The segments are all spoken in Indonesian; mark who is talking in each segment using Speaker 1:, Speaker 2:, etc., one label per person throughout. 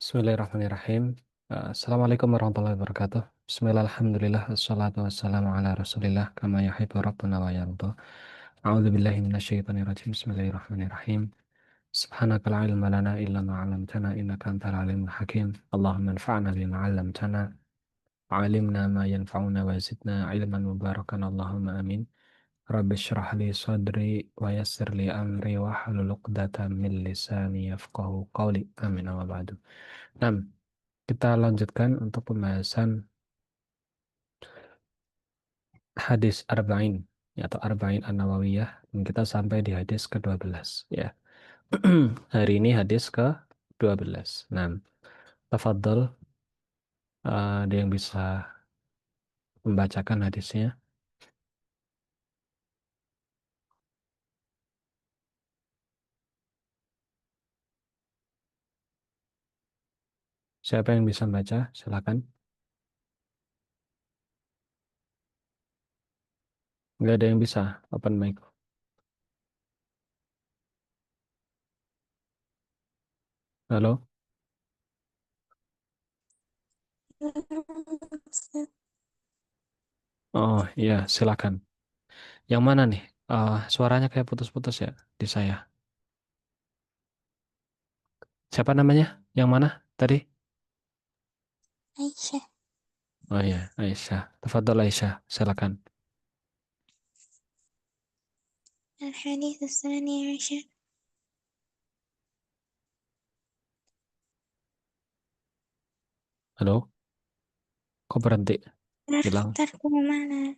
Speaker 1: Bismillahirrahmanirrahim. Assalamualaikum warahmatullahi wabarakatuh. Bismillah, alhamdulillah, wassalatu wassalamu ala rasulillah, kama yuhibbu rabbuna wa yarda. A'udzu billahi minasyaitonir rajim. Bismillahirrahmanirrahim. Subhanaka la ilma lana illa ma 'allamtana innaka antal alimul hakim. Allahumma anfa'na bima 'allamtana wa 'allimna ma yanfa'una wa zidna ilman mubarakan. Allahumma amin. Rabbi shrah li sadri wa yassir li amri wa hlul 'uqdatam min lisani yafqahu qawli. Amin, amma ba'du. Nah, kita lanjutkan untuk pembahasan hadis Arba'in atau Arba'in An-Nawawiyah, dan kita sampai di hadis ke-12 ya. Hari ini hadis ke-12. Nah, tafadhol, ada yang bisa membacakan hadisnya? Siapa yang bisa membaca? Silakan. Nggak ada yang bisa. Open mic. Halo? Oh iya, silakan. Yang mana nih? Suaranya kayak putus-putus ya di saya. Siapa namanya? Yang mana tadi?
Speaker 2: Aisyah.
Speaker 1: Oh iya, Aisyah. Tafadhol Aisyah, silakan.
Speaker 2: الحديث الثاني عشر.
Speaker 1: Halo? Kok berhenti? Hilang.
Speaker 2: ترك معنى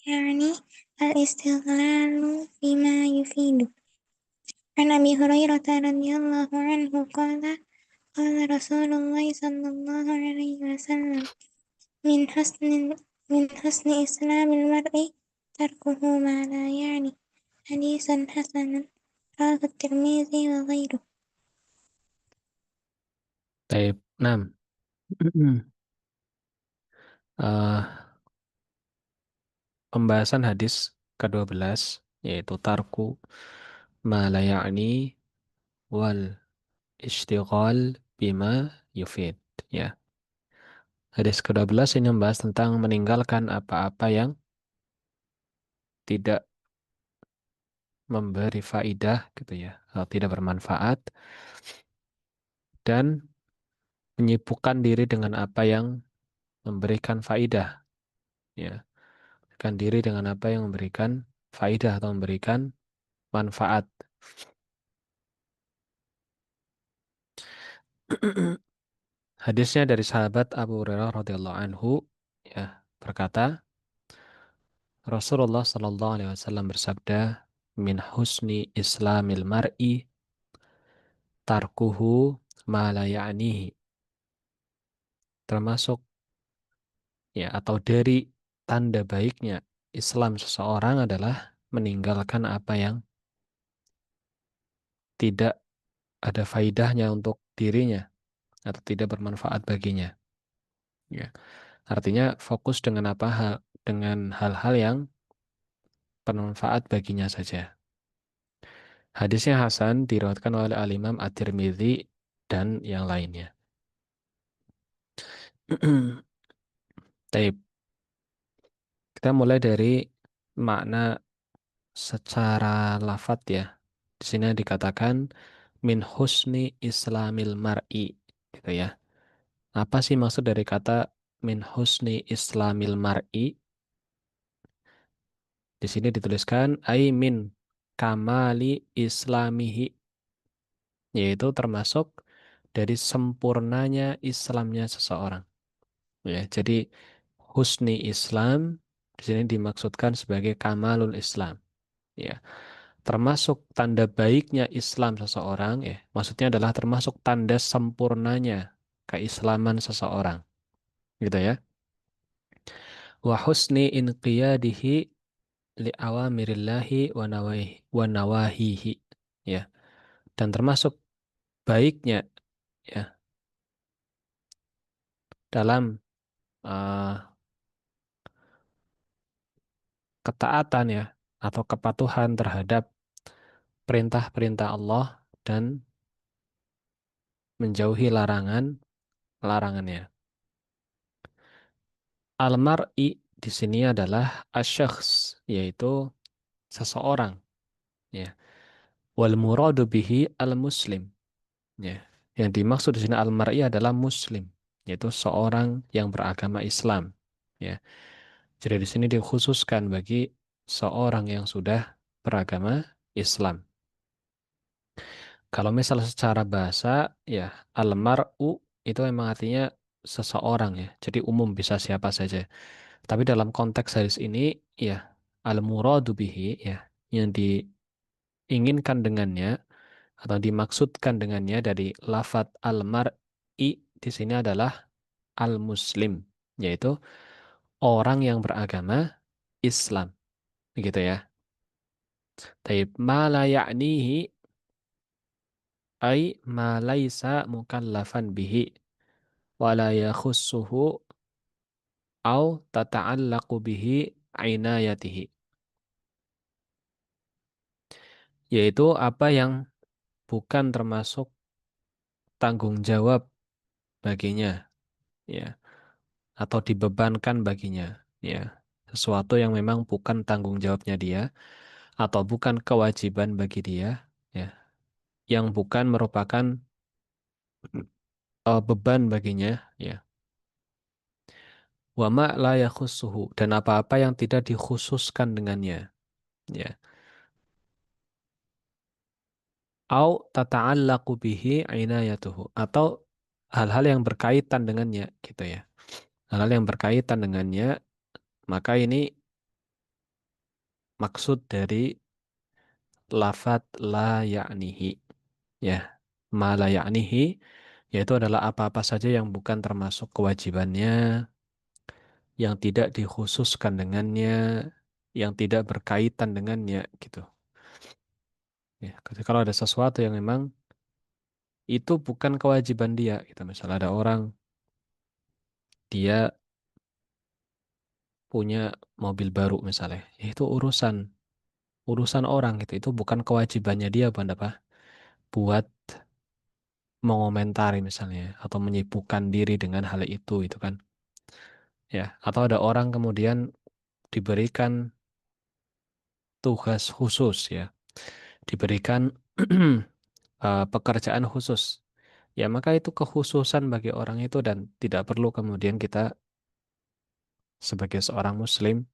Speaker 2: يعني الاستغلال فيما يفيد. عن أبي هريرة رضي الله عنه قال قال رسول الله صلى الله عليه وسلم من حسن من حسن إسلام المرء تركه ما لا يعني. حديثا حسنا رواه الترمذي وغيره.
Speaker 1: Taib 6. Pembahasan hadis ke-12 yaitu tarku ma la ya'ni wal ishtighal bima yufid ya. Hadis ke-12 ini membahas tentang meninggalkan apa-apa yang tidak memberi faidah gitu ya, atau tidak bermanfaat, dan menyibukkan diri dengan apa yang memberikan faidah ya. Menyibukkan diri dengan apa yang memberikan faidah atau memberikan manfaat. Hadisnya dari sahabat Abu Hurairah radhiyallahu anhu ya, berkata, Rasulullah Shallallahu alaihi wasallam bersabda, min husni islamil mar'i tarkuhu ma la ya'nihi. Termasuk ya, atau dari tanda baiknya Islam seseorang adalah meninggalkan apa yang tidak ada faidahnya untuk dirinya atau tidak bermanfaat baginya. Ya. Artinya fokus dengan dengan hal-hal yang bermanfaat baginya saja. Hadisnya Hasan, diriwayatkan oleh Al-Imam At-Tirmidzi dan yang lainnya. Taib. Kita mulai dari makna secara lafat ya. Di sini dikatakan min husni islamil mar'i gitu ya. Apa sih maksud dari kata min husni islamil mar'i? Di sini dituliskan ai min kamali islamihi, yaitu termasuk dari sempurnanya Islamnya seseorang. Ya, jadi husni Islam di sini dimaksudkan sebagai kamalul Islam. Ya, termasuk tanda baiknya Islam seseorang. Ya, maksudnya adalah termasuk tanda sempurnanya keislaman seseorang. Gitu ya. Wa husni inqiyadihi li awamirillahi wa nawahihi. Ya, dan termasuk baiknya ya dalam eh, ketaatan ya atau kepatuhan terhadap perintah-perintah Allah dan menjauhi larangannya. Al-mar'i di sini adalah asyakhs, yaitu seseorang, ya. Wal muradu bihi al-muslim, ya. Yang dimaksud di sini al-mar'i adalah muslim, yaitu seorang yang beragama Islam, ya. Jadi di sini dikhususkan bagi seorang yang sudah beragama Islam. Kalau misal secara bahasa, ya al-mar'u itu memang artinya seseorang, ya. Jadi umum, bisa siapa saja. Tapi dalam konteks hadis ini, ya al-muradu bihi, ya, yang diinginkan dengannya atau dimaksudkan dengannya dari lafat al-mar'i di sini adalah al-muslim, yaitu orang yang beragama Islam, gitu ya. Taib ma la ya'nihi ay ma laisa mukallafan bihi wa la yakhussuhu au tata'allaqu bihi inayatihi, yaitu apa yang bukan termasuk tanggung jawab baginya, ya, atau dibebankan baginya, ya, sesuatu yang memang bukan tanggung jawabnya dia atau bukan kewajiban bagi dia, ya, yang bukan merupakan beban baginya, ya. Wa ma la yakhussuhu, dan apa-apa yang tidak dikhususkan dengannya, ya. Au tata'allaqu bihi inayatuhu, atau hal-hal yang berkaitan dengannya, gitu ya. Hal-hal yang berkaitan dengannya, maka ini maksud dari lafat la ya'nihi, ya. Ma la ya'nihi yaitu adalah apa-apa saja yang bukan termasuk kewajibannya, yang tidak dikhususkan dengannya, yang tidak berkaitan dengannya, gitu. Ya, kalau ada sesuatu yang memang itu bukan kewajiban dia, gitu. Misalnya ada orang, dia punya mobil baru misalnya, ya itu urusan urusan orang, gitu. Itu bukan kewajibannya dia buat apa? Buat mengomentari misalnya atau menyibukkan diri dengan hal itu kan. Ya, atau ada orang kemudian diberikan tugas khusus, ya, diberikan pekerjaan khusus. Ya, maka itu kekhususan bagi orang itu dan tidak perlu kemudian kita sebagai seorang muslim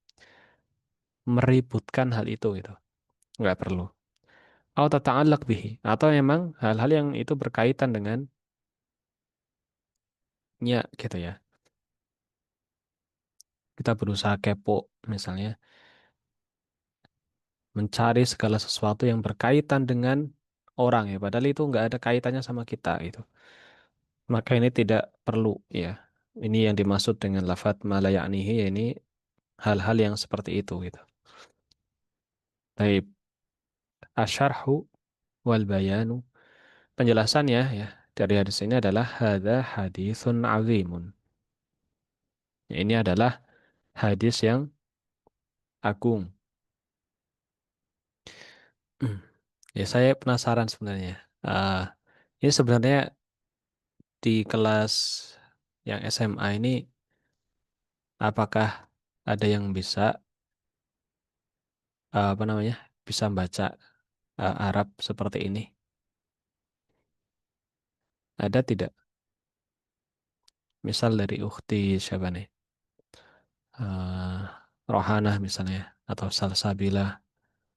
Speaker 1: meributkan hal itu gitu. Nggak perlu. Atau tata'allaq bihi, atau memang hal-hal yang itu berkaitan dengannya, gitu ya. Kita berusaha kepo misalnya, mencari segala sesuatu yang berkaitan dengan orang, ya, padahal itu nggak ada kaitannya sama kita gitu. Maka ini tidak perlu, ya. Ini yang dimaksud dengan lafadz ma la ya'nihi, ya, ini hal-hal yang seperti itu gitu. Baik, asyarhu wal bayanu. Penjelasannya, ya, dari hadis ini adalah hadza haditsun azimun. Ya, ini adalah hadis yang agung. Ya, saya penasaran sebenarnya. Ah, ini sebenarnya di kelas yang SMA ini, apakah ada yang bisa apa namanya, bisa baca Arab seperti ini? Ada tidak? Misal dari ukhti siapa nih? Eh, Rohanah misalnya, atau Salsabila,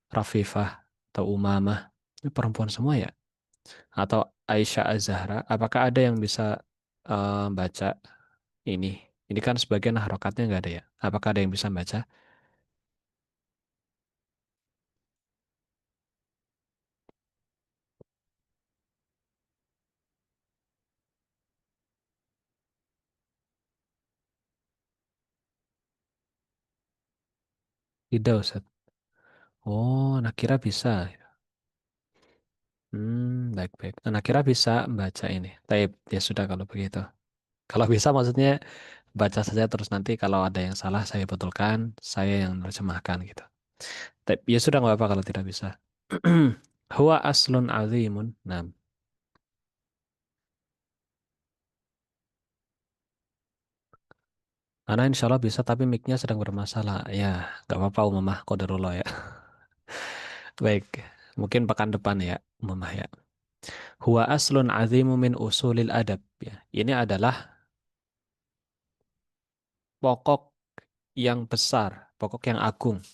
Speaker 1: Rafifah, atau Umamah. Ini perempuan semua ya? Atau Aisyah Az-Zahra. Apakah ada yang bisa baca ini? Ini kan sebagian harokatnya nggak ada ya. Apakah ada yang bisa baca? Tidak, Ustaz. Oh, nakira bisa. Baik-baik. Nakira bisa baca ini. Taib, ya sudah kalau begitu. Kalau bisa maksudnya baca saja, terus nanti kalau ada yang salah saya betulkan, saya yang menerjemahkan gitu. Taib, ya sudah nggak apa-apa kalau tidak bisa. Huwa aslun azimun. Nah, Karena insya Allah bisa, tapi mic-nya sedang bermasalah. Ya, nggak apa-apa Umamah, qadarullah ya. Baik, mungkin pekan depan ya, Umamah ya. Huwa aslun azimu min usulil adab. Ya, ini adalah pokok yang besar, pokok yang agung,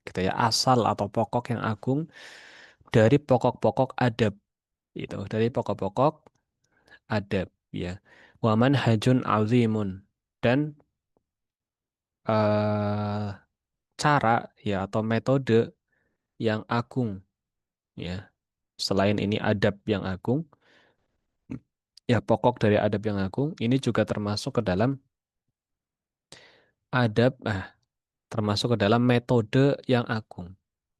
Speaker 1: gitu ya. Asal atau pokok yang agung dari pokok-pokok adab. Itu, dari pokok-pokok adab. Ya, wa manhajun azimun. Dan cara ya atau metode yang agung ya. Selain ini adab yang agung, ya pokok dari adab yang agung ini juga termasuk ke dalam adab termasuk ke dalam metode yang agung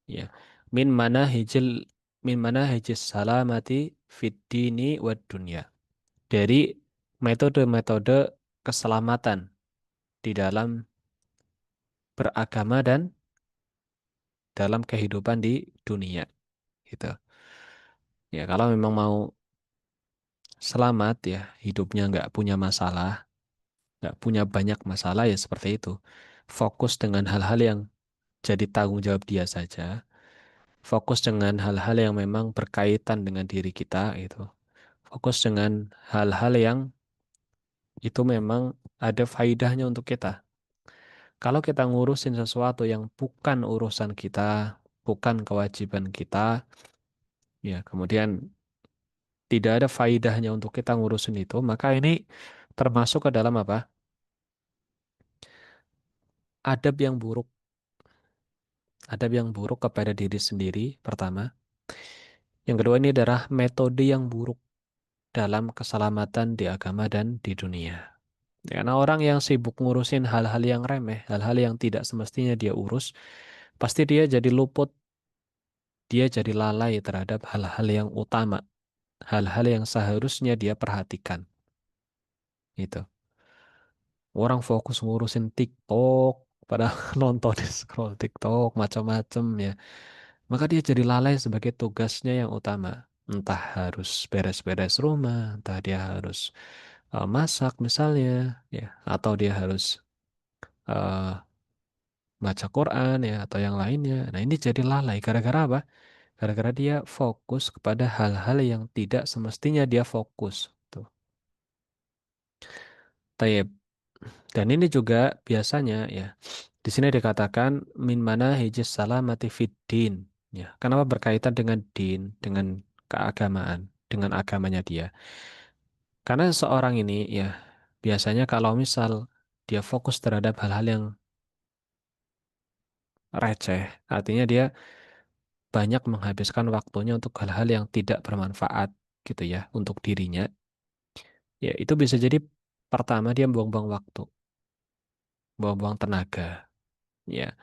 Speaker 1: ya. Min mana hijil min mana hijis salamati fid dini wad dunya. Dari metode-metode keselamatan di dalam beragama dan dalam kehidupan di dunia gitu. Ya kalau memang mau selamat ya, hidupnya nggak punya masalah, nggak punya banyak masalah ya seperti itu. Fokus dengan hal-hal yang jadi tanggung jawab dia saja. Fokus dengan hal-hal yang memang berkaitan dengan diri kita itu. Fokus dengan hal-hal yang itu memang ada faidahnya untuk kita. Kalau kita ngurusin sesuatu yang bukan urusan kita, bukan kewajiban kita, ya kemudian tidak ada faidahnya untuk kita ngurusin itu, maka ini termasuk ke dalam apa? Adab yang buruk. Adab yang buruk kepada diri sendiri, pertama. Yang kedua ini adalah metode yang buruk dalam keselamatan di agama dan di dunia. Karena orang yang sibuk ngurusin hal-hal yang remeh, hal-hal yang tidak semestinya dia urus, pasti dia jadi luput, dia jadi lalai terhadap hal-hal yang utama, hal-hal yang seharusnya dia perhatikan. Itu. Orang fokus ngurusin TikTok, pada nonton scroll TikTok macam-macam ya. Maka dia jadi lalai sebagai tugasnya yang utama. Entah harus beres-beres rumah, entah dia harus masak misalnya, ya, atau dia harus eh, baca Quran ya, atau yang lainnya. Nah ini jadi lalai. Gara-gara apa? Gara-gara dia fokus kepada hal-hal yang tidak semestinya dia fokus. Tuh. Taib. Dan ini juga biasanya ya. Di sini dikatakan min mana hijis salamati fid din. Ya, kenapa berkaitan dengan din, dengan keagamaan, dengan agamanya dia? Karena seorang ini ya biasanya kalau misal dia fokus terhadap hal-hal yang receh, artinya dia banyak menghabiskan waktunya untuk hal-hal yang tidak bermanfaat gitu ya untuk dirinya. Ya, itu bisa jadi pertama dia buang-buang waktu, buang-buang tenaga. Ya.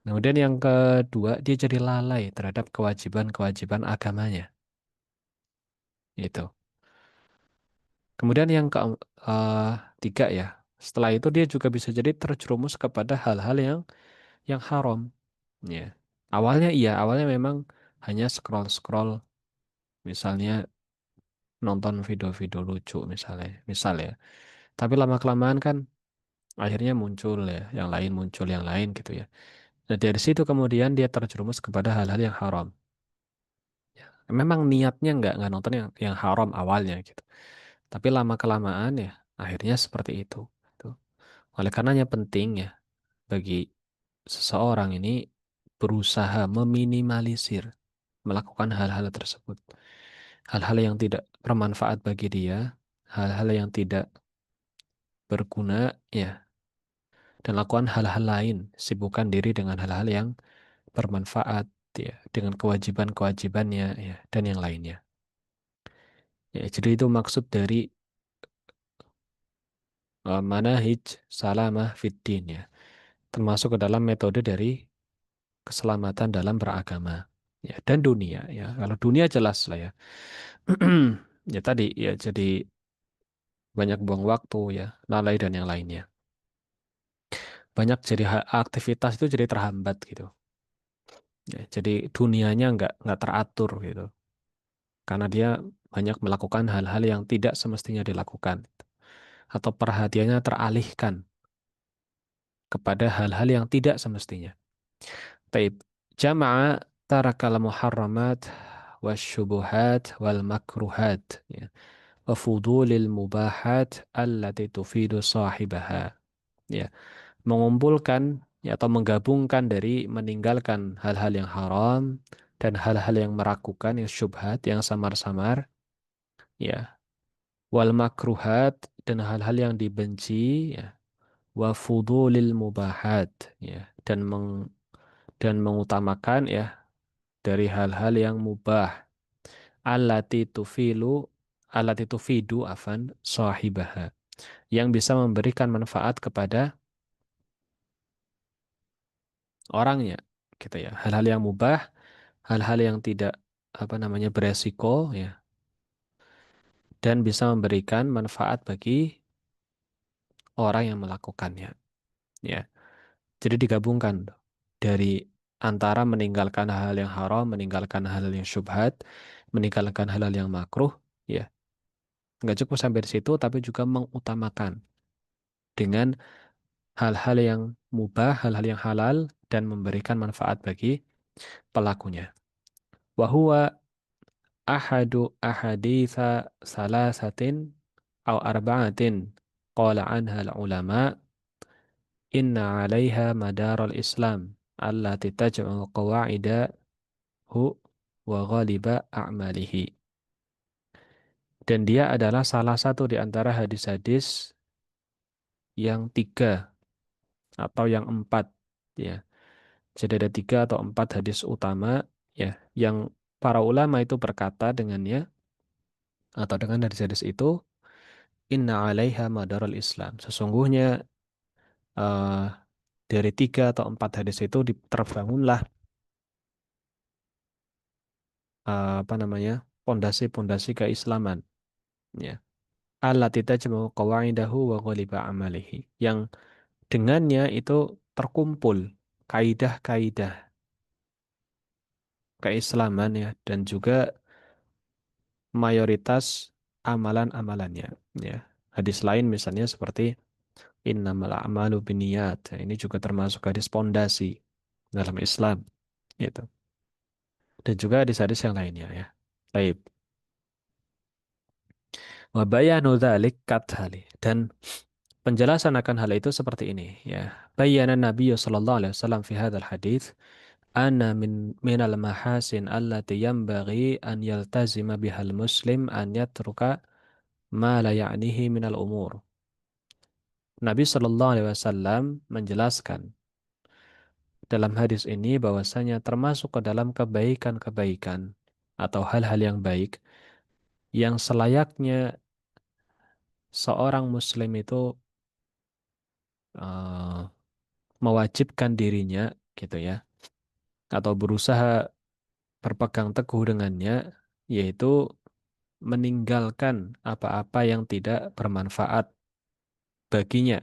Speaker 1: Kemudian yang kedua, dia jadi lalai terhadap kewajiban-kewajiban agamanya. Itu. Kemudian yang ketiga ya, setelah itu dia juga bisa jadi terjerumus kepada hal-hal yang haram. Ya. Awalnya iya, awalnya memang hanya scroll-scroll, misalnya nonton video-video lucu misalnya. Tapi lama-kelamaan kan akhirnya muncul ya, yang lain muncul yang lain gitu ya. Nah dari situ kemudian dia terjerumus kepada hal-hal yang haram. Memang niatnya nggak nonton yang haram awalnya gitu. Tapi lama kelamaan ya akhirnya seperti itu. Tuh. Oleh karenanya penting ya bagi seseorang ini berusaha meminimalisir melakukan hal-hal tersebut. Hal-hal yang tidak bermanfaat bagi dia, hal-hal yang tidak berguna ya, dan lakukan hal-hal lain, sibukkan diri dengan hal-hal yang bermanfaat ya, dengan kewajiban-kewajibannya ya, dan yang lainnya. Ya, jadi itu maksud dari manahij salamah fiddin ya. Termasuk ke dalam metode dari keselamatan dalam beragama ya dan dunia ya. Kalau dunia jelas lah ya. Ya tadi ya jadi banyak buang waktu ya, lalai dan yang lainnya. Banyak jadi aktivitas itu jadi terhambat gitu. Ya, jadi dunianya nggak teratur gitu. Karena dia banyak melakukan hal-hal yang tidak semestinya dilakukan. atau perhatiannya teralihkan kepada hal-hal yang tidak semestinya. Taib. Jama'a tarakal muharramat wasyubuhat wal makruhat ya. Wa fudulil mubahat allati tufidu sahibaha. Ya. Mengumpulkan ya, atau menggabungkan dari meninggalkan hal-hal yang haram dan hal-hal yang meragukan, yang syubhat, yang samar-samar, ya, wal makruhat dan hal-hal yang dibenci, ya, wa fudulil mubahat, ya, dan mengutamakan ya dari hal-hal yang mubah, allati tufilu allati tufidu afan sahibaha, yang bisa memberikan manfaat kepada orangnya, gitu ya. Hal-hal yang mubah, hal-hal yang tidak apa namanya beresiko ya, dan bisa memberikan manfaat bagi orang yang melakukannya, ya. Jadi digabungkan dari antara meninggalkan hal yang haram, meninggalkan hal yang syubhat, meninggalkan hal yang makruh, ya. Nggak cukup sampai di situ, tapi juga mengutamakan dengan hal-hal yang mubah, hal-hal yang halal, dan memberikan manfaat bagi pelakunya. Wahuwa ahadu ahaditha salasatin au arba'atin qala anha al-ulama inna 'alaiha madaral islam allati taj'u qawa'idahu wa ghaliba a'malihi. Dan dia adalah salah satu di antara hadis-hadis yang tiga atau yang empat, ya. Jadi ada tiga atau empat hadis utama, ya, yang para ulama itu berkata dengannya atau dengan hadis-hadis itu, inna 'alaiha madarul Islam. Sesungguhnya eh, dari tiga atau empat hadis itu terbangunlah apa namanya pondasi-pondasi keislaman, ya. Allati tajma'u qawaidahu wa ghaliba amalihi. Yang dengannya itu terkumpul kaidah-kaidah keislaman, ya, dan juga mayoritas amalan-amalannya, ya. Hadis lain misalnya seperti innamal a'malu binniyat. Ya, ini juga termasuk hadis pondasi dalam Islam, gitu. Dan juga hadis-hadis yang lainnya, ya. Baik. Wa bayanu dzalik kathali. Dan penjelasan akan hal itu seperti ini, ya. Bayyana Nabi sallallahu alaihi wasallam fi hadzal hadis anna minal mahasin allati yanbaghi an yaltazima bihal muslim an yatruka ma la ya'nihi minal umur. Nabi Shallallahu Alaihi Wasallam menjelaskan dalam hadis ini bahwasanya termasuk ke dalam kebaikan-kebaikan atau hal-hal yang baik yang selayaknya seorang muslim itu eh, mewajibkan dirinya, gitu ya, atau berusaha berpegang teguh dengannya, yaitu meninggalkan apa-apa yang tidak bermanfaat baginya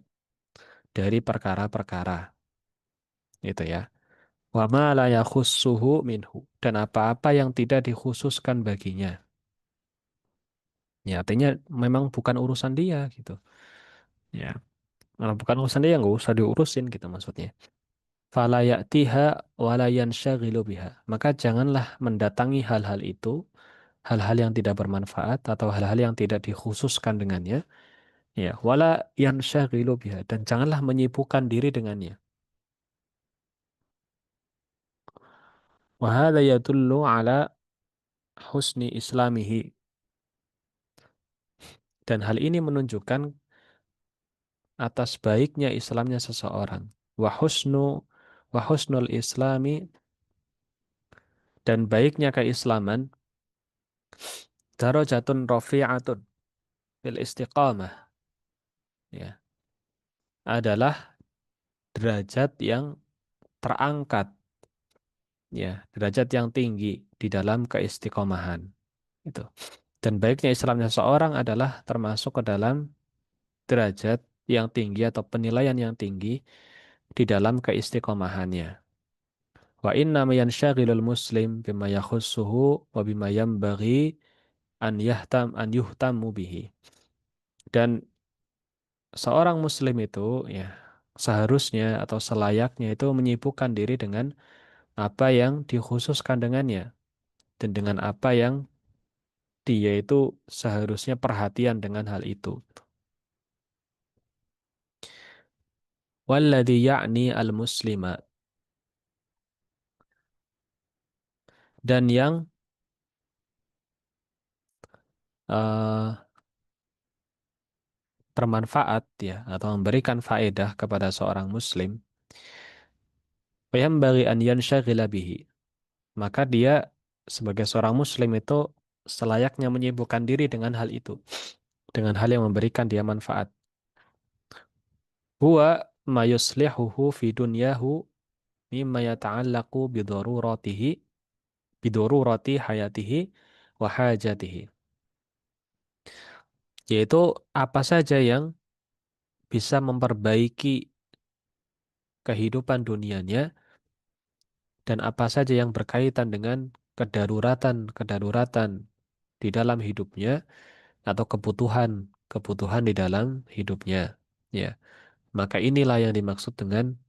Speaker 1: dari perkara-perkara, gitu ya. Wa ma la yakhussuhu minhu, dan apa-apa yang tidak dikhususkan baginya. Ya, artinya memang bukan urusan dia, gitu. Ya, kalau bukan urusan dia nggak usah diurusin, gitu maksudnya. Fala ya'tiha wa la yansyaghilu biha. Maka janganlah mendatangi hal-hal itu, hal-hal yang tidak bermanfaat atau hal-hal yang tidak dikhususkan dengannya. Ya, wala yansyaghilu biha, dan janganlah menyibukkan diri dengannya. Wa hadza yadullu ala husni islamihi. Dan hal ini menunjukkan atas baiknya Islamnya seseorang. Wa husnu wa husnul islami, dan baiknya keislaman, darajatun rafi'atun fil istiqamah, ya, adalah derajat yang terangkat, ya, derajat yang tinggi di dalam keistiqomahan itu. Dan baiknya Islamnya seseorang adalah termasuk ke dalam derajat yang tinggi atau penilaian yang tinggi di dalam keistiqomahannya. Wa inna ma yansyagilul muslim bima yakhussuhu wa bima yanbaghi an yuhtamu bihi. Dan seorang muslim itu ya seharusnya atau selayaknya itu menyibukkan diri dengan apa yang dikhususkan dengannya dan dengan apa yang dia itu seharusnya perhatian dengan hal itu. Walladhi ya'ni al-muslima, dan yang eh, bermanfaat ya atau memberikan faedah kepada seorang muslim, fayambaghi an yanshaghila bihi. Maka dia sebagai seorang muslim itu selayaknya menyibukkan diri dengan hal itu, dengan hal yang memberikan dia manfaat. Huwa ma yuslihuhu fi dunyahu mimma yata'allaqu bidururati hayatihi wa hajatihi. Yaitu apa saja yang bisa memperbaiki kehidupan dunianya dan apa saja yang berkaitan dengan kedaruratan-kedaruratan di dalam hidupnya atau kebutuhan-kebutuhan di dalam hidupnya. Ya, maka inilah yang dimaksud dengan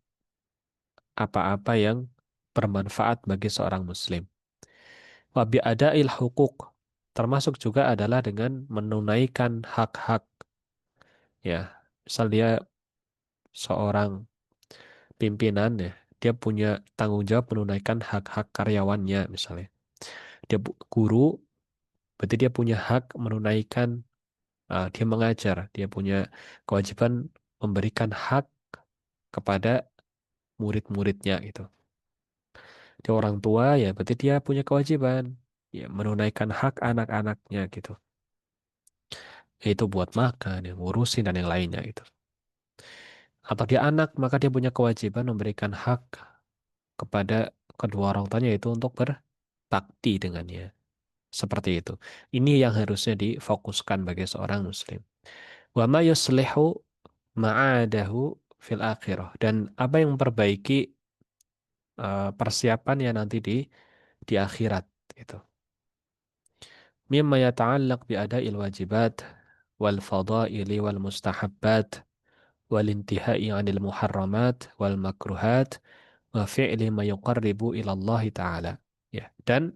Speaker 1: apa-apa yang bermanfaat bagi seorang muslim. Wa bi'ada'il hukuk, termasuk juga adalah dengan menunaikan hak-hak. Ya, misal dia seorang pimpinan ya, dia punya tanggung jawab menunaikan hak-hak karyawannya misalnya. Dia guru, berarti dia punya hak menunaikan, dia mengajar, dia punya kewajiban memberikan hak kepada murid-muridnya gitu. Dia orang tua ya, berarti dia punya kewajiban ya menunaikan hak anak-anaknya gitu. Yaitu buat makan, yang ngurusin dan yang lainnya gitu. Atau dia anak, maka dia punya kewajiban memberikan hak kepada kedua orang tuanya itu untuk berbakti dengannya. Seperti itu. Ini yang harusnya difokuskan bagi seorang muslim. Wa ma yuslihu ma'adahu fil akhirah. Dan apa yang memperbaiki persiapannya nanti di akhirat gitu. Mimma yata'allaq bi ada'il wajibat wal fadaili wal mustahabbat wal intihai 'anil muharramat wal makruhat wa fi'li ma yuqarribu ila Allah taala. Ya, dan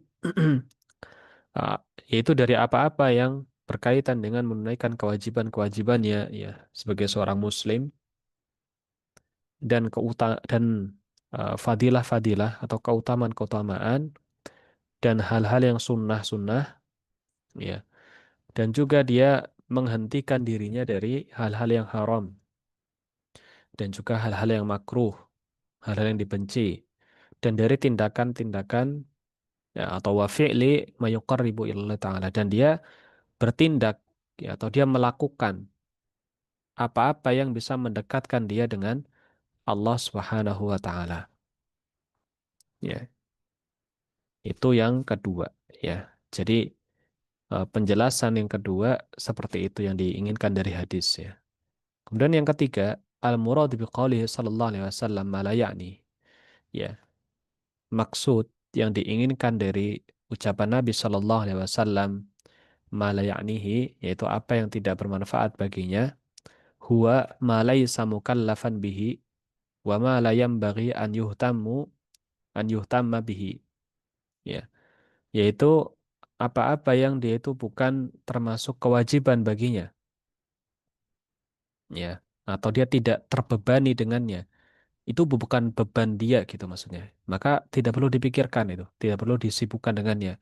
Speaker 1: uh, yaitu dari apa-apa yang berkaitan dengan menunaikan kewajiban-kewajibannya ya sebagai seorang muslim dan fadilah-fadilah atau keutamaan-keutamaan dan hal-hal yang sunnah-sunnah ya, dan juga dia menghentikan dirinya dari hal-hal yang haram dan juga hal-hal yang makruh, hal-hal yang dibenci, dan dari tindakan-tindakan ya, atau wa fi'li ma yuqarribu ilallah ta'ala, dan dia bertindak ya, atau dia melakukan apa-apa yang bisa mendekatkan dia dengan Allah Subhanahu wa taala. Ya, itu yang kedua ya. Jadi penjelasan yang kedua seperti itu yang diinginkan dari hadis ya. Kemudian yang ketiga, al-murad biqaulihi sallallahu alaihi wasallam ma la ya'ni. Ya, maksud yang diinginkan dari ucapan Nabi sallallahu alaihi wasallam ma la ya'nihi, yaitu apa yang tidak bermanfaat baginya, huwa ma laisa mukallafan bihi wa ma la yanbaghi an yuhtamma bihi. Ya, yaitu apa-apa yang dia itu bukan termasuk kewajiban baginya, ya, atau dia tidak terbebani dengannya. Itu bukan beban dia gitu maksudnya. Maka tidak perlu dipikirkan itu, tidak perlu disibukkan dengannya.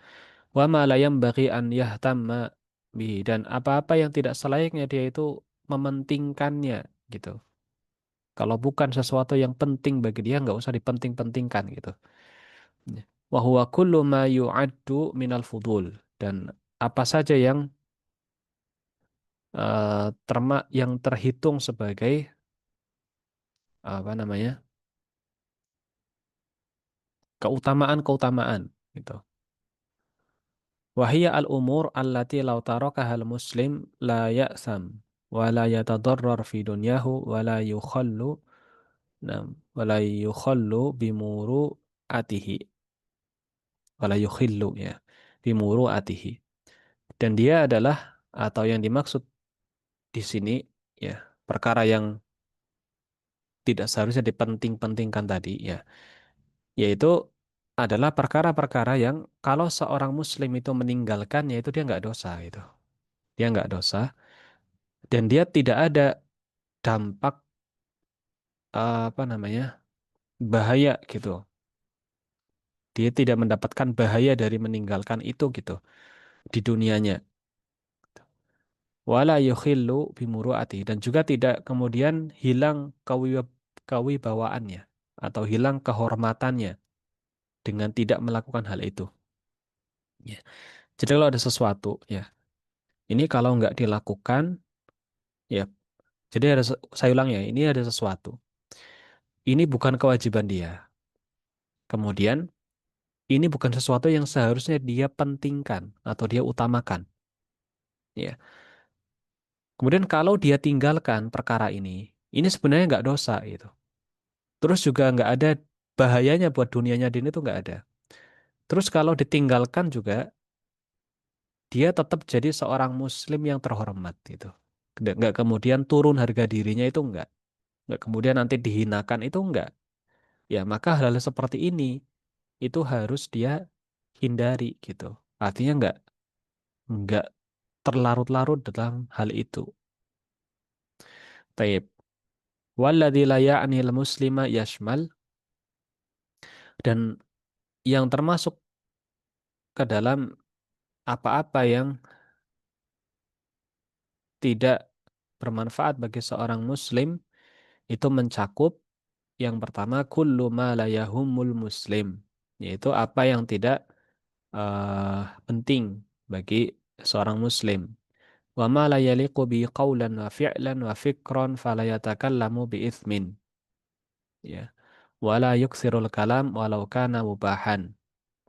Speaker 1: Wa ma la yanbaghi an yahtamma bihi, dan apa-apa yang tidak selayaknya dia itu mementingkannya gitu. Kalau bukan sesuatu yang penting bagi dia, nggak usah dipenting-pentingkan gitu. Ya. Wa huwa kullu ma yu'addu minal fudul, dan apa saja yang yang terhitung sebagai apa namanya keutamaan-keutamaan gitu. Wahia al-umur allati law tarakaha al-muslim la ya'sam wa la yatadarrar fi dunyahu wa la yukhallu nam wa la yukhallu bimuru atihi wa la yukhillu ya bimuru atihi. Dan dia adalah atau yang dimaksud di sini ya. perkara yang tidak seharusnya dipenting-pentingkan tadi ya, yaitu adalah perkara-perkara yang kalau seorang muslim itu meninggalkannya itu dia nggak dosa gitu. Dia nggak dosa dan dia tidak ada dampak apa namanya bahaya gitu. Dia tidak mendapatkan bahaya dari meninggalkan itu gitu di dunianya. Wala yukhillu bimuru'ati dan juga tidak kemudian hilang kewibawaannya atau hilang kehormatannya dengan tidak melakukan hal itu. Ya. Jadi kalau ada sesuatu ya, ini kalau nggak dilakukan ya, jadi saya ulang ya, ini ada sesuatu. Ini bukan kewajiban dia. Kemudian ini bukan sesuatu yang seharusnya dia pentingkan atau dia utamakan. Ya. Kemudian kalau dia tinggalkan perkara ini sebenarnya nggak dosa gitu. Terus juga nggak ada bahayanya buat dunianya din itu nggak ada. Terus kalau ditinggalkan juga dia tetap jadi seorang muslim yang terhormat gitu. Nggak kemudian turun harga dirinya itu nggak kemudian nanti dihinakan itu nggak. Ya maka hal-hal seperti ini itu harus dia hindari gitu. Artinya nggak terlarut-larut dalam hal itu. Taib. Walladzi la ya'nil muslima yashmal dan yang termasuk ke dalam apa-apa yang tidak bermanfaat bagi seorang muslim itu mencakup yang pertama kullu ma la yahumul muslim, yaitu apa yang tidak penting bagi seorang muslim. Wa ma la yaliqu bi qawlan wa fi'lan wa fikran fala yatakallamu bi ithmin. Ya. Wala yuksirul kalam walau kana mubahan.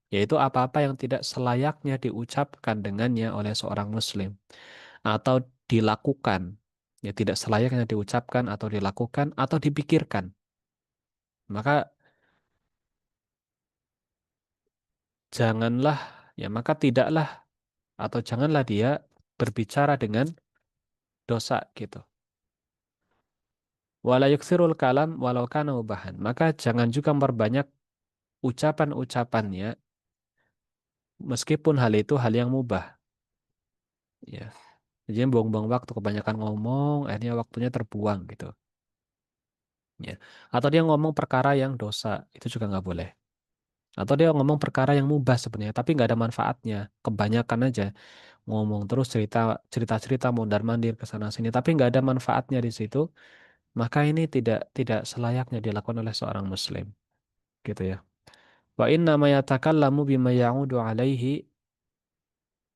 Speaker 1: Yaitu apa-apa yang tidak selayaknya diucapkan dengannya oleh seorang muslim atau dilakukan. Ya tidak selayaknya diucapkan atau dilakukan atau dipikirkan. Maka janganlah ya maka tidaklah atau janganlah dia berbicara dengan dosa gitu. Wala yuksirul kalam walau kana mubahan. Maka jangan juga memperbanyak ucapan-ucapannya meskipun hal itu hal yang mubah. Ya. Jadi buang-buang waktu kebanyakan ngomong, akhirnya waktunya terbuang gitu. Ya. Atau dia ngomong perkara yang dosa, itu juga nggak boleh. Atau dia ngomong perkara yang mubah sebenarnya, tapi nggak ada manfaatnya. Kebanyakan aja ngomong terus cerita-cerita mondar-mandir ke sana sini, tapi nggak ada manfaatnya di situ. Maka ini tidak selayaknya dilakukan oleh seorang muslim, gitu ya. Wa inna ma yatakallamu bima ya'udu alaihi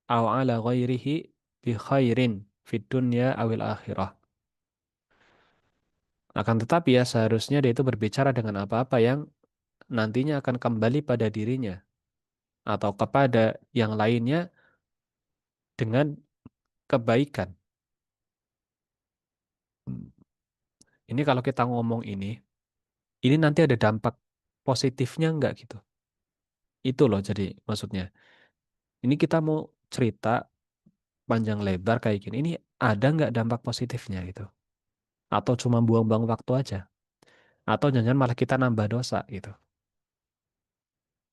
Speaker 1: aw ala ghairihi bi khairin fid dunya awil akhirah. Akan tetapi ya seharusnya dia itu berbicara dengan apa-apa yang nantinya akan kembali pada dirinya atau kepada yang lainnya dengan kebaikan. Ini kalau kita ngomong ini nanti ada dampak positifnya enggak gitu. Itu loh jadi maksudnya. Ini kita mau cerita panjang lebar kayak gini. Ini ada nggak dampak positifnya gitu? Atau cuma buang-buang waktu aja? Atau jangan malah kita nambah dosa gitu.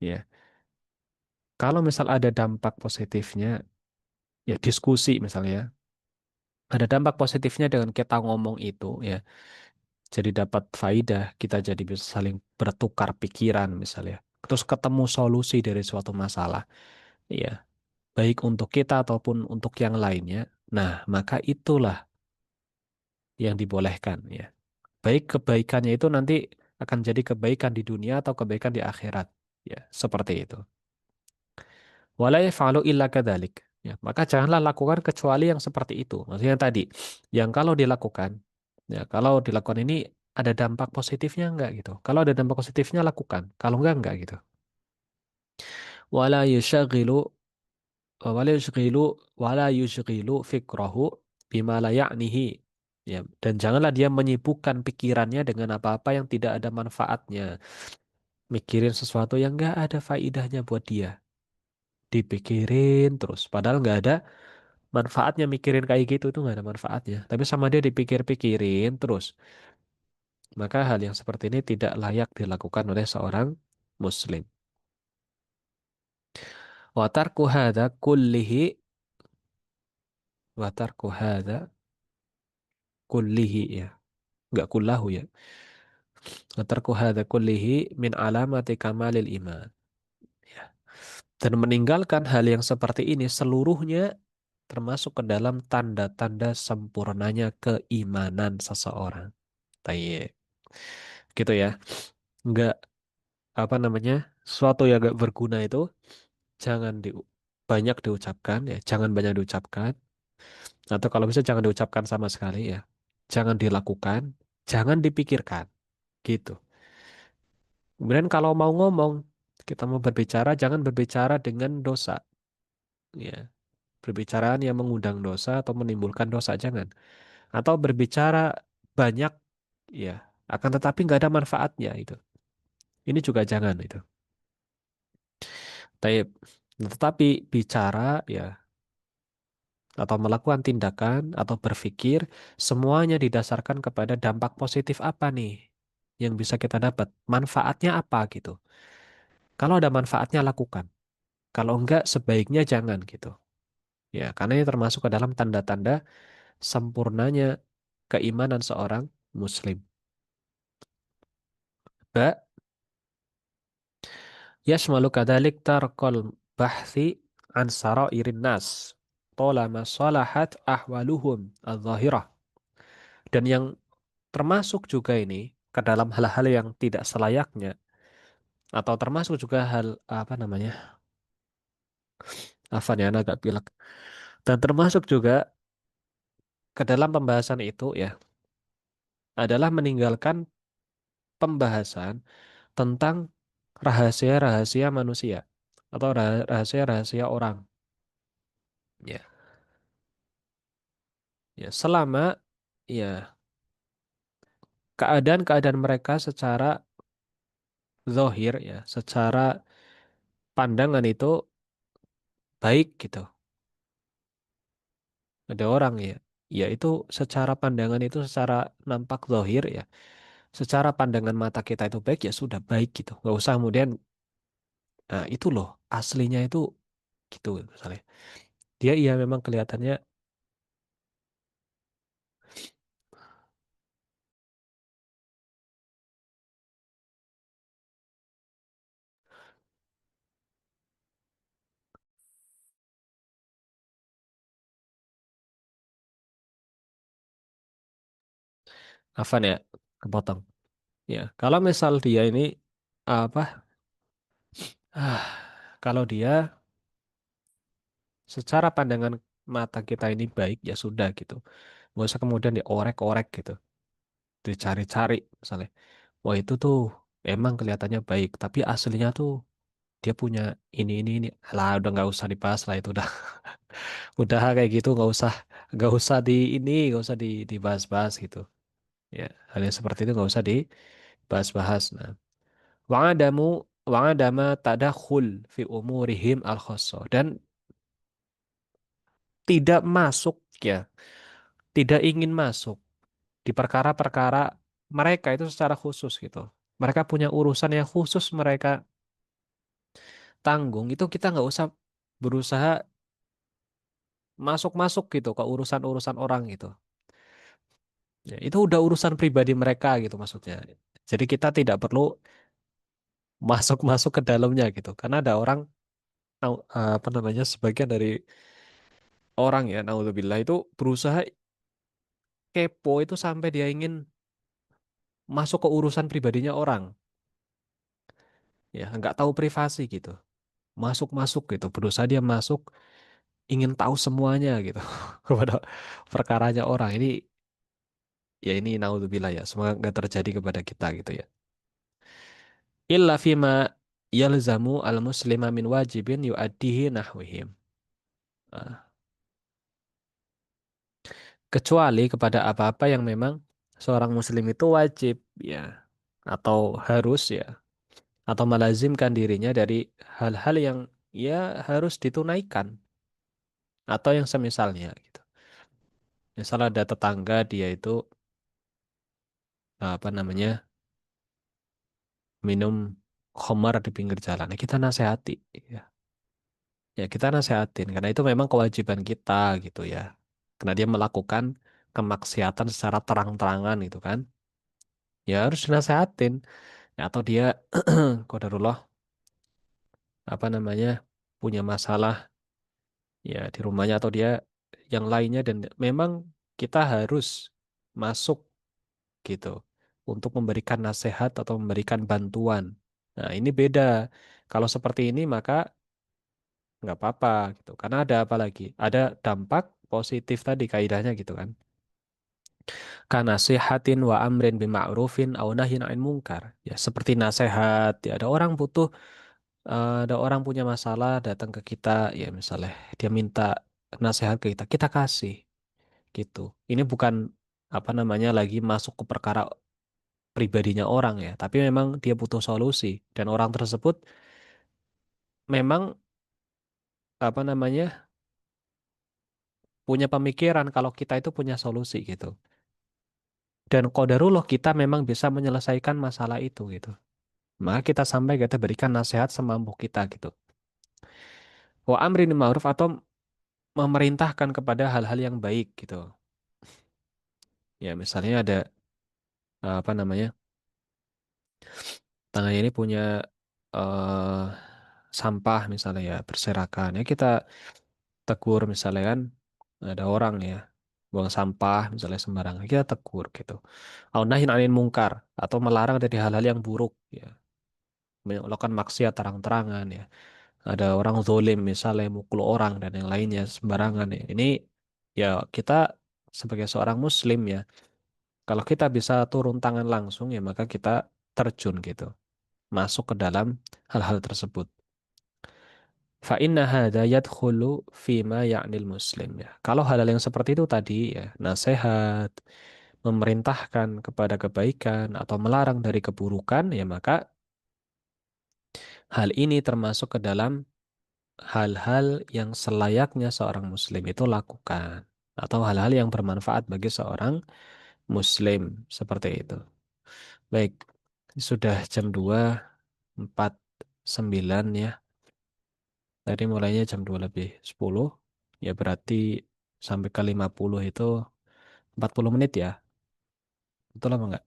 Speaker 1: Ya. Kalau misal ada dampak positifnya, ya diskusi misalnya. Ada dampak positifnya dengan kita ngomong itu ya. Jadi dapat faidah, kita jadi bisa saling bertukar pikiran misalnya. Terus ketemu solusi dari suatu masalah. Ya, baik untuk kita ataupun untuk yang lainnya. Nah, maka itulah yang dibolehkan ya. Baik kebaikannya itu nanti akan jadi kebaikan di dunia atau kebaikan di akhirat. Ya, seperti itu. Wala yaf'alu illa kadzalik. Ya, maka janganlah lakukan kecuali yang seperti itu. Maksudnya tadi, yang kalau dilakukan, ya kalau dilakukan ini ada dampak positifnya enggak gitu. Kalau ada dampak positifnya lakukan. Kalau enggak gitu. Wala yushaghilu wala yushghilu wala yushghilu fikrahu bima la ya'nihi. Ya, dan janganlah dia menyibukkan pikirannya dengan apa-apa yang tidak ada manfaatnya. Mikirin sesuatu yang enggak ada faidahnya buat dia. Dipikirin terus, padahal enggak ada manfaatnya mikirin kayak gitu itu nggak ada manfaatnya. Tapi sama dia dipikir-pikirin terus, maka hal yang seperti ini tidak layak dilakukan oleh seorang muslim. Wa tarku hadza kullihi wa tarku hadza kullihi ya, nggak kullahu ya. Wa tarku hadza kullihi min alamati kamalil iman. Ya. Dan meninggalkan hal yang seperti ini seluruhnya termasuk ke dalam tanda-tanda sempurnanya keimanan seseorang. Tayyib. Gitu ya. Nggak apa namanya? Suatu yang nggak berguna itu jangan banyak diucapkan ya, jangan banyak diucapkan atau kalau bisa jangan diucapkan sama sekali ya. Jangan dilakukan, jangan dipikirkan gitu. Kemudian kalau mau ngomong, kita mau berbicara jangan berbicara dengan dosa ya. Berbicaraan yang mengundang dosa atau menimbulkan dosa jangan. Atau berbicara banyak ya, akan tetapi nggak ada manfaatnya itu. Ini juga jangan itu. Tetapi bicara ya atau melakukan tindakan atau berpikir semuanya didasarkan kepada dampak positif apa nih yang bisa kita dapat, manfaatnya apa gitu. Kalau ada manfaatnya lakukan, kalau enggak sebaiknya jangan gitu. Ya, karena ini termasuk ke dalam tanda-tanda sempurnanya keimanan seorang muslim. Ba yashmalu kadzalik tarqal bahthi an sarairin nas. Tolama salahat ahwaluhum al-zahirah. Dan yang termasuk juga ini ke dalam hal-hal yang tidak selayaknya atau termasuk juga hal apa namanya? Apa ya agak pilek. Dan termasuk juga ke dalam pembahasan itu ya adalah meninggalkan pembahasan tentang rahasia-rahasia manusia atau rahasia-rahasia orang. Ya, ya selama ya keadaan-keadaan mereka secara zahir ya, secara pandangan itu baik gitu. Ada orang ya, ya itu secara pandangan itu secara nampak zahir ya, secara pandangan mata kita itu baik ya sudah baik gitu. Nggak usah kemudian, nah itu loh aslinya itu gitu misalnya. Dia iya memang kelihatannya apa ya, kepotong. Ya, kalau misal dia ini apa? Ah, kalau dia secara pandangan mata kita ini baik ya sudah gitu. Nggak usah kemudian diorek-orek gitu, dicari-cari misalnya. Wah itu tuh emang kelihatannya baik, tapi aslinya tuh dia punya ini. Lah udah nggak usah dibahas lah itu udah udah kayak gitu nggak usah nggak usah dibahas-bahas gitu. Ya, hal yang seperti itu nggak usah dibahas-bahas. Nah, wa'adamu wa'adama tadakhul fi umurihim al khosso dan tidak masuk ya, tidak ingin masuk di perkara-perkara mereka itu secara khusus gitu. Mereka punya urusan yang khusus mereka tanggung itu kita nggak usah berusaha masuk-masuk gitu ke urusan-urusan orang gitu. Ya, itu udah urusan pribadi mereka gitu maksudnya. Jadi kita tidak perlu masuk-masuk ke dalamnya gitu. Karena ada orang apa namanya sebagian dari orang ya naudzubillah itu berusaha kepo itu sampai dia ingin masuk ke urusan pribadinya orang. Ya, nggak tahu privasi gitu. Masuk-masuk gitu. Berusaha dia masuk ingin tahu semuanya gitu kepada perkaranya orang. Ini ya ini naudzubillah ya. Semoga nggak terjadi kepada kita gitu ya. Illa fima yalzamu al-muslima min wajibin yu'addihi nahwihim. Ah, kecuali kepada apa-apa yang memang seorang muslim itu wajib ya atau harus ya atau melazimkan dirinya dari hal-hal yang ya harus ditunaikan atau yang semisalnya gitu. Misal ada tetangga dia itu apa namanya minum khamar di pinggir jalan, ya kita nasihati, ya. Ya kita nasehatin karena itu memang kewajiban kita gitu ya. Karena dia melakukan kemaksiatan secara terang-terangan gitu kan. Ya harus dinasehatin. Ya, atau dia qadarullah apa namanya punya masalah ya di rumahnya atau dia yang lainnya dan memang kita harus masuk gitu untuk memberikan nasihat atau memberikan bantuan. Nah, ini beda. Kalau seperti ini maka nggak apa-apa gitu. Karena ada apa lagi? Ada dampak positif tadi kaidahnya gitu kan. Kanasihatin wa amrin bima'rufin au nahyin 'anil munkar. Ya, seperti nasihat. Ya, ada orang punya masalah datang ke kita, ya misalnya dia minta nasihat ke kita, kita kasih gitu. Ini bukan apa namanya lagi masuk ke perkara pribadinya orang ya, tapi memang dia butuh solusi dan orang tersebut memang apa namanya punya pemikiran kalau kita itu punya solusi gitu. Dan qadarullah kita memang bisa menyelesaikan masalah itu gitu. Maka kita sampai kita berikan nasihat semampu kita gitu. Wa amrin ma'ruf atau memerintahkan kepada hal-hal yang baik gitu. Ya misalnya ada apa namanya tangannya ini punya eh sampah misalnya ya berserakan. Ya kita tegur misalnya kan ada orang ya buang sampah misalnya sembarangan kita tegur gitu. Au nahyin 'anil munkar atau melarang dari hal-hal yang buruk ya. Melakukan maksiat terang-terangan ya. Ada orang zolim misalnya mukul orang dan yang lainnya sembarangan ya. Ini ya kita sebagai seorang muslim ya, kalau kita bisa turun tangan langsung ya maka kita terjun gitu, masuk ke dalam hal-hal tersebut. Fa inna hadza yadkhulu fima ya'nil muslim ya. Kalau hal-hal yang seperti itu tadi ya, nasihat, memerintahkan kepada kebaikan atau melarang dari keburukan ya maka hal ini termasuk ke dalam hal-hal yang selayaknya seorang muslim itu lakukan atau hal-hal yang bermanfaat bagi seorang muslim seperti itu. Baik, sudah jam 2:49 ya. Tadi mulainya jam 2:10. Ya berarti sampai ke 50 itu 40 menit ya. Betul apa enggak?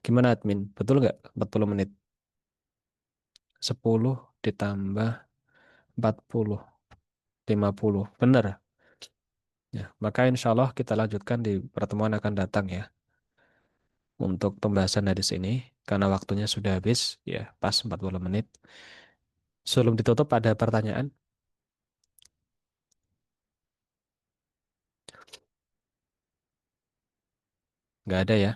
Speaker 1: Gimana admin? Betul enggak 40 menit? 10 ditambah 40, 50. Benar. Ya, maka insya Allah kita lanjutkan di pertemuan akan datang ya. Untuk pembahasan dari sini karena waktunya sudah habis ya pas 40 menit. Sebelum ditutup ada pertanyaan? Nggak ada ya.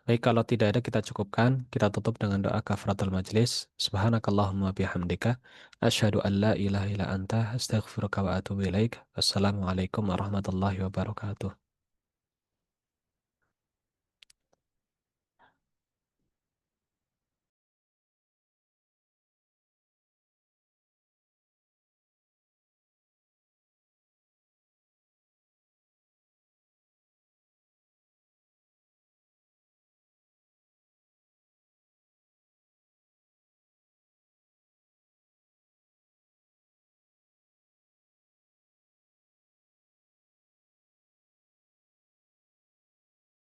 Speaker 1: Baik kalau tidak ada kita cukupkan. Kita tutup dengan doa kafaratul majlis. Subhanakallahumma bihamdika. Asyhadu an la ilaha illa anta astaghfiruka wa atubu ilaik. Wassalamualaikum warahmatullahi wabarakatuh.